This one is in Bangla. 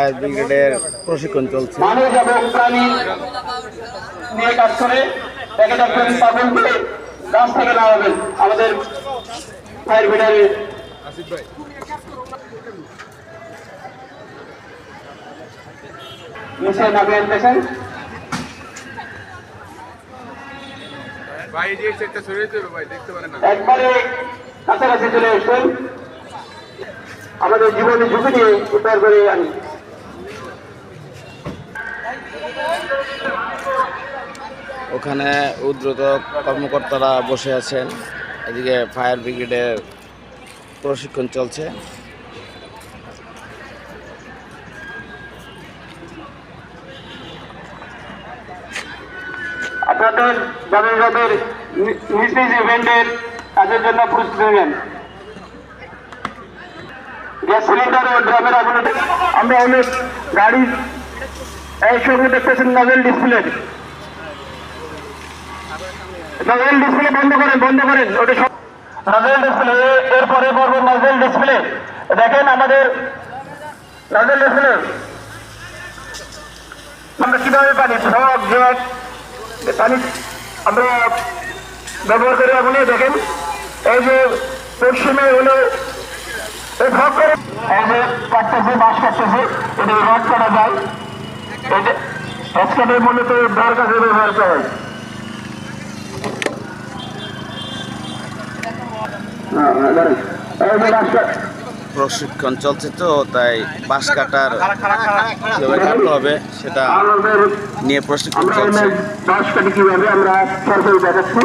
ফায়ার ব্রিগেডের প্রশিক্ষণ চলছে। মানুষ এবং প্রাণী নিয়ে কাজ করে দেখে দেখবেন পাগলকে গাছ থেকে নামাবেন আমাদের ফায়ার ব্রিগেডের নিচে নামিয়ে আনতেছেন। একবারে কাছাকাছি চলে আসবেন, আমাদের জীবনের ঝুঁকি নিয়ে উদ্ধার করে আনি। ওখানে উদ্রত কর্মকর্তারা বসে আছেন, এদিকে ফায়ার ব্রিগেডের প্রশিক্ষণ চলছে। আপনাদের যাদের নিজ নিজ ইভেন্টের কাজের জন্য প্রস্তুত নেবেন। গ্যাস সিলিন্ডার ও ড্রামের আগুনে আমরা অনেক গাড়ি এই সঙ্গে দেখতেছেন নজেল ডিসপ্লে বন্ধ করেন ওটা সব নজেল ডিসপ্লে। এরপরে পড়বো নজেল ডিসপ্লে। দেখেন আমাদের নজেল ডিসপ্লে আমরা কিভাবে পানি সব জগ পানি আমরা ব্যবহার করে আগুনে দেখেন এই যে পশ্চিমে হলো এই ভাগ করে এই যে কাটতেছে বাঁশ কাটতেছে এটা রড কাটা যায়, এটা এক্সকাভেটর মূলত ধার কাছে ব্যবহার করা হয়। প্রশিক্ষণ চলছে তো তাই বাঁশ কাটার কিভাবে কাটতে হবে সেটা নিয়ে প্রশিক্ষণ চলছে। বাঁশ কাটি কিভাবে আমরা সরকারি দেখাচ্ছি